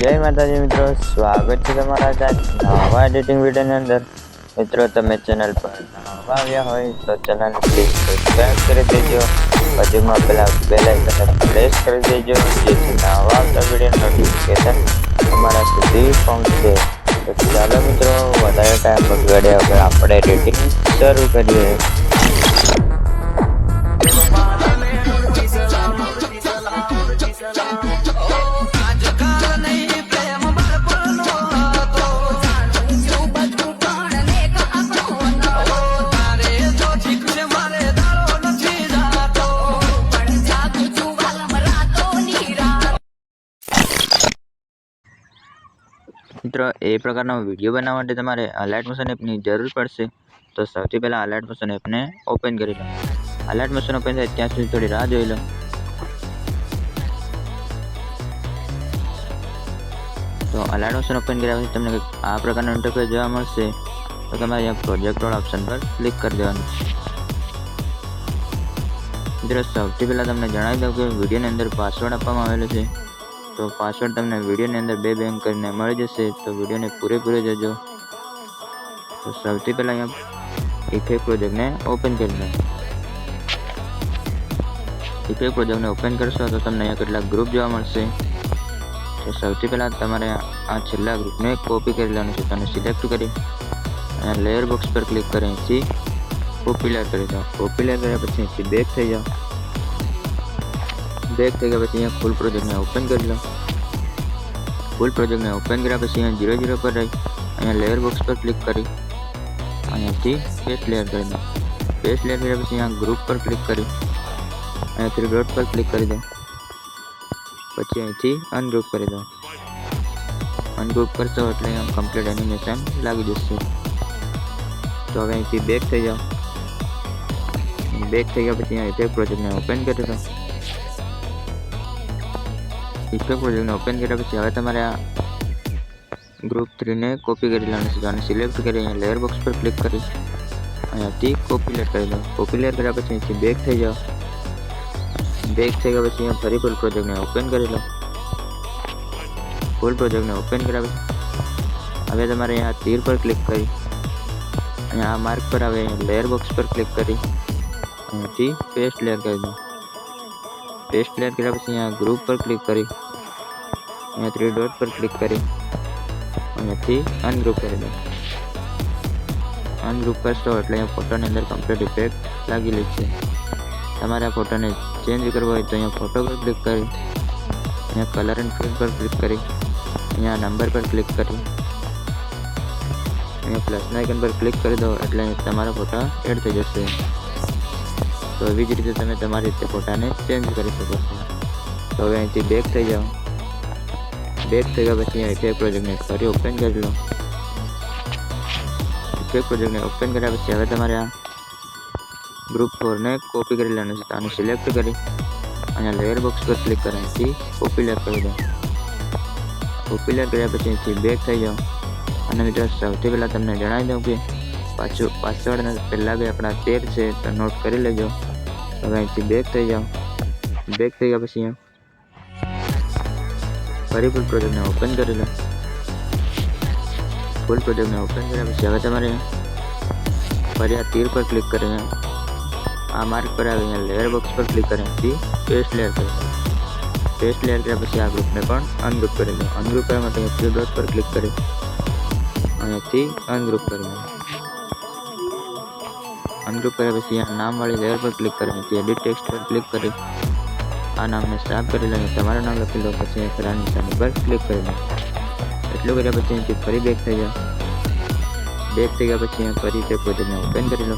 જય માતાજી મિત્રો, સ્વાગત છે તમારા નવા એડિટિંગ વિડીયોની અંદર. મિત્રો, તમે ચેનલ પર નવા આવ્યા હોય તો ચેનલ પ્લીઝ સબસ્ક્રાઈબ કરી દેજો. બાજુમાં પેલા બેલ આઇકનને પ્રેસ કરી દેજો, જેથી નવા આવતા વિડીયો નોટિફિકેશન તમારા સુધી પહોંચે. તો ચાલો મિત્રો, વધારે ટાઈમ બગાડ્યા વગર આપણે એડિટિંગ શરૂ કરીએ. મિત્રો, એ પ્રકારનો વિડીયો બનાવવા માટે તમારે અલાઇટ મોશન એપની જરૂર પડશે. તો સૌથી પહેલાં અલાઇટ મોશન એપને ઓપન કરી લો. અલાઇટ મોશન ઓપન થાય ત્યાં સુધી થોડી રાહ જોઈ લો. તો અલાઇટ મોશન ઓપન કર્યા પછી તમને આ પ્રકારનો ઇન્ટરફેસ જોવા મળશે. તો તમારે અહીંયા પ્રોજેક્ટ રોલ ઓપ્શન પર ક્લિક કરી દેવાનું. મિત્રો, સૌથી પહેલાં તમને જણાવી દઉં કે વિડીયોની અંદર પાસવર્ડ આપવામાં આવેલો છે. તો પાસવર્ડ તમને વિડીયોની અંદર બે બેંક કરીને મળી જશે. તો વિડીયોને પૂરેપૂરો જોજો. તો સૌથી પહેલાં અહીંયા ઇફેક્ટ પ્રોજેક્ટને ઓપન કરી લો. ઇફેક્ટ પ્રોજેક્ટને ઓપન કરશો તો તમને અહીંયા કેટલાક ગ્રુપ જોવા મળશે. તો સૌથી પહેલાં તમારે આ છેલ્લા ગ્રુપને કોપી કરી લેવાનું છે. તેને સિલેક્ટ કરી અહીંયા લેયર બોક્સ પર ક્લિક કરી અહીંથી કોપી લેયર કરી દો. કોપી લેયર કર્યા પછી અહીંથી બેક થઈ જાઓ. બેક થઈ ગયા પછી અહીંયા ફૂલ પ્રોજેક્ટને ઓપન કરી લો. ફૂલ પ્રોજેક્ટને ઓપન કર્યા પછી અહીંયા 0 પર રહી અહીંયા લેયર બોક્સ પર ક્લિક કરી અહીંયાથી પેસ્ટ લેયર કરી દો. પેસ્ટ લેયર કર્યા પછી અહીંયા ગ્રુપ પર ક્લિક કરી અહીંયા 3 ડોટ પર ક્લિક કરી દો. પછી અહીંથી અનગ્રુપ કરી દો. અનગ્રુપ કરશો એટલે અહીંયા કમ્પ્લીટ એનિમેશન લાગી જશે. તો હવે અહીંથી બેક થઈ જાઓ. બેક થઈ ગયા પછી અહીંયા ઇફેક્ટ પ્રોજેક્ટને ઓપન કરી દો. ઇફેક્ટ પ્રોજેક્ટને ઓપન કર્યા પછી હવે તમારે આ ગ્રુપ 3ને કોપી કરી લેવાનું છે. અને સિલેક્ટ કરી અહીંયા લેયર બોક્સ પર ક્લિક કરી અહીંયાથી કોપી લેયર કરી દો. કોપી લેયર કર્યા પછી અહીંથી બેક થઈ જાઓ. બેક થઈ ગયા પછી અહીંયા ફરી ફૂલ પ્રોજેક્ટને ઓપન કરી લો. ફૂલ પ્રોજેક્ટને ઓપન કર્યા પછી હવે તમારે અહીંયા તીર પર ક્લિક કરી અહીંયા આ માર્ક પર આવે અહીંયા લેયર બોક્સ પર ક્લિક કરી અહીંયાથી પેસ્ટ લેયર કરી દો. પેસ્ટ લેયર કર્યા પછી અહીંયા ગ્રુપ પર ક્લિક કરી અહીંયા 3 ડોટ પર ક્લિક કરી અહીંયાથી અનગ્રુપ કરી દો. અનગ્રુપ કરશો એટલે અહીંયા ફોટોની અંદર કમ્પ્લીટ ઇફેક્ટ લાગેલી છે. તમારે આ ફોટોને ચેન્જ કરવો હોય તો અહીંયા ફોટો પર ક્લિક કરી અહીંયા કલર એન્ડ ફિલ પર ક્લિક કરી અહીંયા નંબર પર ક્લિક કરી અહીંયા પ્લસના આઇકન પર ક્લિક કરી દો એટલે તમારા ફોટા એડ થઈ જશે. તો એવી જ રીતે તમે તમારી રીતે ફોટાને ચેન્જ કરી શકો છો. તો હવે અહીંથી બેક થઈ જાઓ. બેક થઈ ગયા પછી અહીંયા ઇફેક્ટ પ્રોજેક્ટને ફરી ઓપન કરી લો. ઇફેક્ટ પ્રોજેક્ટને ઓપન કર્યા પછી હવે તમારે આ ગ્રુપ 4ને કોપી કરી લેવાનું છે. આને સિલેક્ટ કરી અહીંયા લેયર બોક્સ પર ક્લિક કરી અહીંથી કોપી લેયર કરી દો. કોપી લેયર કર્યા પછી અહીંથી બેક થઈ જાઓ. અને મિત્રો, સૌથી પહેલાં તમને જણાવી દઉં કે પાસવર્ડના પહેલાં બી આપણા 13 છે તો નોટ કરી લેજો. હવે અહીંથી બેક થઈ જાઓ. બેક થઈ ગયા પછી અહીંયા ફરી ફૂલ પ્રોજેક્ટને ઓપન કરી લો. ફૂલ પ્રોજેક્ટને ઓપન કર્યા પછી હવે તમારે ફરી આ તીર પર ક્લિક કરીને આ માર્ક પર આવે અહીંયા લેયર બોક્સ પર ક્લિક કરી અહીંથી પેસ્ટ લેયર કરી દો. પેસ્ટ લેયર કર્યા પછી આ ગ્રુપને પણ અનગ્રુપ કરી દો. અનગ્રુપ કરવા માટે અહીંયા 3 ડોટ પર ક્લિક કરી અહીંયાથી અનગ્રુપ કરી દો. અનગ્રુપ કર્યા પછી અહીંયા નામવાળી લેયર પર ક્લિક કરી અહીંથી એડિટ ટેક્સ્ટ પર ક્લિક કરી આ નામને સાફ કરી લો. તમારું નામ લખી લો. પછી અહીંયા ફરાની નિશાની પર ક્લિક કરી લો. એટલું કર્યા પછી અહીંથી ફરી બેક થઈ જાઓ. બેક થઈ ગયા પછી અહીંયા ફરી ઇફેક્ટ પ્રોજેક્ટને ઓપન કરી લો.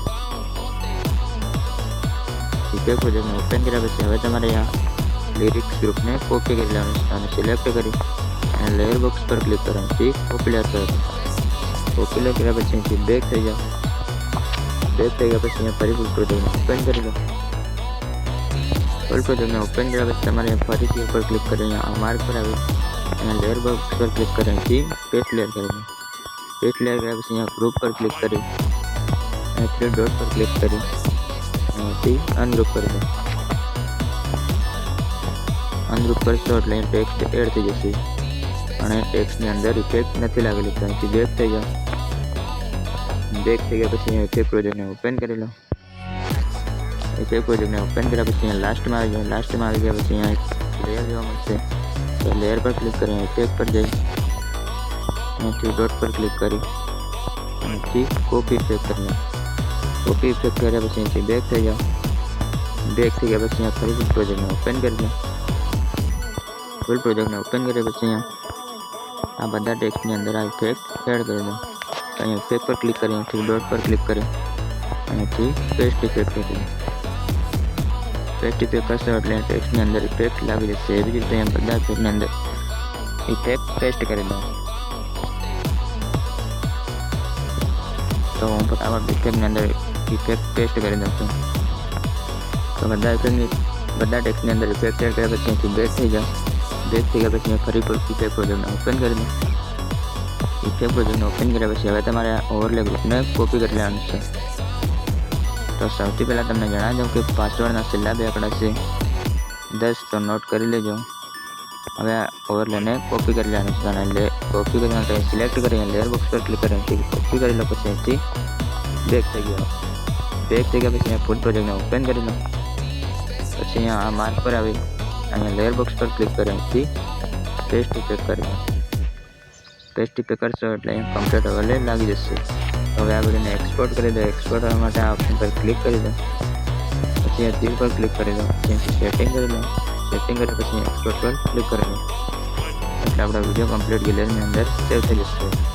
ઇફેક્ટ પ્રોજેક્ટને ઓપન કર્યા પછી હવે તમારે અહીંયા લિરિક્સ ગ્રુપને કોપી કરી લેવાનું છે. અને સિલેક્ટ કરી અને લેયર બોક્સ પર ક્લિક કરો અહીંથી કોપી લેયર કરો. કોપી લેયર કર્યા પછી અહીંથી બેક થઈ જાઓ. બેક થઈ ગયા પછી અહીંયા ફરી ફૂલ પ્રોજેક્ટને ઓપન કરી લો. ફૂલ પ્રોજેક્ટને ઓપન કર્યા પછી તમારે ફરીથી ઉપર ક્લિક કરી અહીંયા આ માર્ક પર આવી અહીંયા લેયર બોક્સ પર ક્લિક કરી અહીંથી પેસ્ટ લેયર કરી દો. પેસ્ટ લેયર કર્યા પછી અહીંયા ગ્રુપ પર ક્લિક કરી અહીંયા 3 ડોટ પર ક્લિક કરી અહીંયાથી અનગ્રુપ કરી દો. અનગ્રુપ કરશો એટલે ટેક્સ્ટ એડ થઈ જશે. અને ટેક્સ્ટની અંદર ઇફેક્ટ નથી લાગેલી તો અહીંથી બેક થઈ જાઓ. બેક થઈ ગયા પછી ઇફેક્ટ પ્રોજેક્ટને ઓપન કરી લો. ઇફેક્ટ પ્રોજેક્ટને ઓપન કર્યા પછી અહીંયા લાસ્ટમાં આવી જાઓ. લાસ્ટમાં આવી ગયા પછી અહીંયા એક લેયર જોવા મળશે તો લેયર પર ક્લિક કરી ઇફેક્ટ પર જઈ અહીંથી ડોટ પર ક્લિક કરી અહીંથી કોપી ઇફેક્ટ કરી લો. કોપી ઇફેક્ટ કર્યા પછી અહીંથી બેક થઈ જાઓ. બેક થઈ ગયા પછી અહીંયા ફરીથી પ્રોજેક્ટને ઓપન કરી દો. ફૂલ પ્રોજેક્ટને ઓપન કર્યા પછી અહીંયા આ બધા ટેક્સ્ટની અંદર આ ઇફેક્ટ એડ કરી દો. તો અહીંયા ઇફેક્ટ પર ક્લિક કરી અહીંથી ડોટ પર ક્લિક કરી અહીંથી પેસ્ટ ઇફેક્ટ કરી દો. પેસ્ટ ઇફેક્ટ કરશો એટલે ટેક્સ્ટની અંદર ઇફેક્ટ લાગી જશે. એવી જ રીતે અહીંયા બધા ઇફેક્ટની અંદર ઇફેક્ટ પેસ્ટ કરી દો. તો હું ફટાફટ ઇફેક્ટની અંદર ઇફેક્ટ પેસ્ટ કરી દઉં છું. તો બધા ટેક્સ્ટની અંદર ઇફેક્ટ એડ કર્યા પછી અહીંથી બેક થઈ જાઓ. બેક થઈ ગયા પછી ફરી ઇફેક્ટ પ્રોજેક્ટને ઓપન કરી દો. ઇફેક્ટ પ્રોજેક્ટને ઓપન કર્યા પછી હવે તમારે આ ઓવરલે ગ્રુપને કોપી કરી લેવાનું છે. તો સૌથી પહેલાં તમને જણાવી દઉં કે પાસવર્ડના છેલ્લા 2 આંકડા છે 10 તો નોટ કરી લેજો. હવે આ ઓવરલેને કોપી કરી લેવાનું છે અને કોપી કરવા માટે સિલેક્ટ કરી લેયર બોક્સ પર ક્લિક કરી કોપી કરી લો. પછી અહીંથી બેક થઈ ગયો. બેક થઈ ગયા પછી અહીંયા ફૂલ પ્રોજેક્ટને ઓપન કરી લો. પછી અહીંયા આ માર્ક પર આવી અહીંયા લેયર બોક્સ પર ક્લિક કરી અહીંથી પેસ્ટ ઇફેક્ટ કરી લો. પેસ્ટ ઇફેક્ટ કરશો એટલે અહીંયા કમ્પ્લીટ ઓવરલે લાગી જશે. હવે આ વિડીયોને એક્સપોર્ટ કરી દો. એક્સપોર્ટ કરવા માટે આ ઓપ્શન પર ક્લિક કરી દો. પછી આ તીર પર ક્લિક કરી દો. પછી સેટિંગ કરી લો. સેટિંગ કર્યા પછી એક્સપોર્ટ પર ક્લિક કરી દો એટલે આપણો વિડીયો કમ્પ્લીટ ગેલેરીની અંદર સેવ થઈ જશે.